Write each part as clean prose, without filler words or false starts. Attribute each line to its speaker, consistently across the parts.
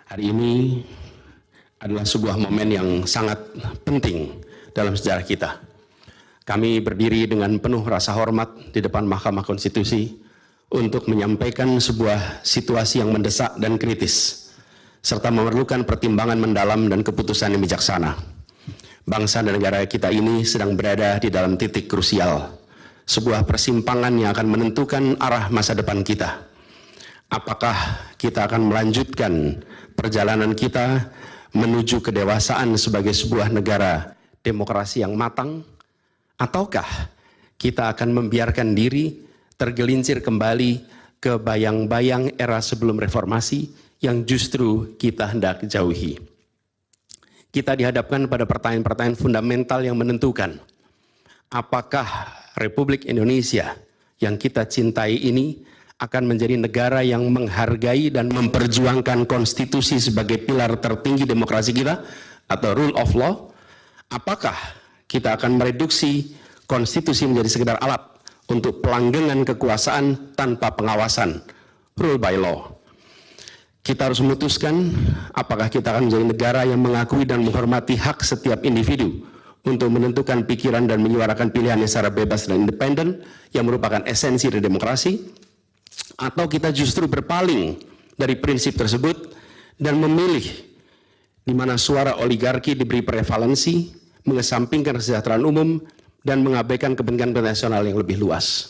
Speaker 1: Hari ini adalah sebuah momen yang sangat penting dalam sejarah kita. Kami berdiri dengan penuh rasa hormat di depan Mahkamah Konstitusi untuk menyampaikan sebuah situasi yang mendesak dan kritis, serta memerlukan pertimbangan mendalam dan keputusan yang bijaksana. Bangsa dan negara kita ini sedang berada di dalam titik krusial, sebuah persimpangan yang akan menentukan arah masa depan kita. Apakah kita akan melanjutkan perjalanan kita menuju kedewasaan sebagai sebuah negara demokrasi yang matang, ataukah kita akan membiarkan diri tergelincir kembali ke bayang-bayang era sebelum reformasi yang justru kita hendak jauhi. Kita dihadapkan pada pertanyaan-pertanyaan fundamental yang menentukan apakah Republik Indonesia yang kita cintai ini akan menjadi negara yang menghargai dan memperjuangkan konstitusi sebagai pilar tertinggi demokrasi kita atau rule of law. Apakah kita akan mereduksi konstitusi menjadi sekedar alat untuk pelanggengan kekuasaan tanpa pengawasan, rule by law. Kita harus memutuskan apakah kita akan menjadi negara yang mengakui dan menghormati hak setiap individu untuk menentukan pikiran dan menyuarakan pilihannya secara bebas dan independen yang merupakan esensi dari demokrasi, atau kita justru berpaling dari prinsip tersebut dan memilih di mana suara oligarki diberi prevalensi, mengesampingkan kesejahteraan umum, dan mengabaikan kepentingan nasional yang lebih luas.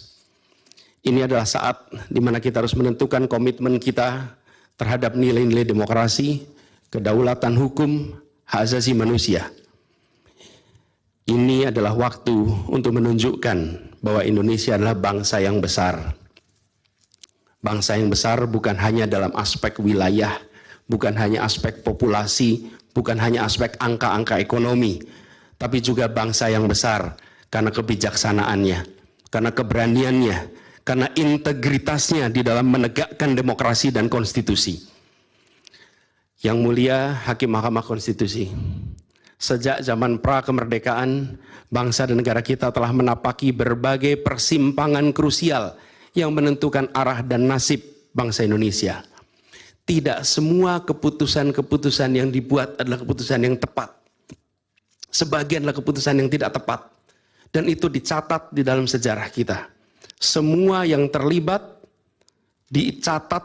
Speaker 1: Ini adalah saat di mana kita harus menentukan komitmen kita terhadap nilai-nilai demokrasi, kedaulatan hukum, hak asasi manusia. Ini adalah waktu untuk menunjukkan bahwa Indonesia adalah bangsa yang besar. Bangsa yang besar bukan hanya dalam aspek wilayah, bukan hanya aspek populasi, bukan hanya aspek angka-angka ekonomi, tapi juga bangsa yang besar karena kebijaksanaannya, karena keberaniannya, karena integritasnya di dalam menegakkan demokrasi dan konstitusi. Yang mulia Hakim Mahkamah Konstitusi, sejak zaman pra-kemerdekaan, bangsa dan negara kita telah menapaki berbagai persimpangan krusial yang menentukan arah dan nasib bangsa Indonesia. Tidak semua keputusan-keputusan yang dibuat adalah keputusan yang tepat. Sebagian adalah keputusan yang tidak tepat. Dan itu dicatat di dalam sejarah kita. Semua yang terlibat dicatat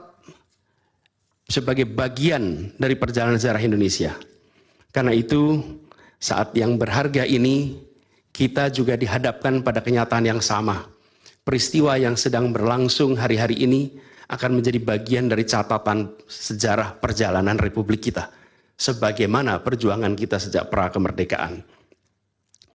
Speaker 1: sebagai bagian dari perjalanan sejarah Indonesia. Karena itu, saat yang berharga ini, kita juga dihadapkan pada kenyataan yang sama. Peristiwa yang sedang berlangsung hari-hari ini akan menjadi bagian dari catatan sejarah perjalanan Republik kita, sebagaimana perjuangan kita sejak pra-kemerdekaan.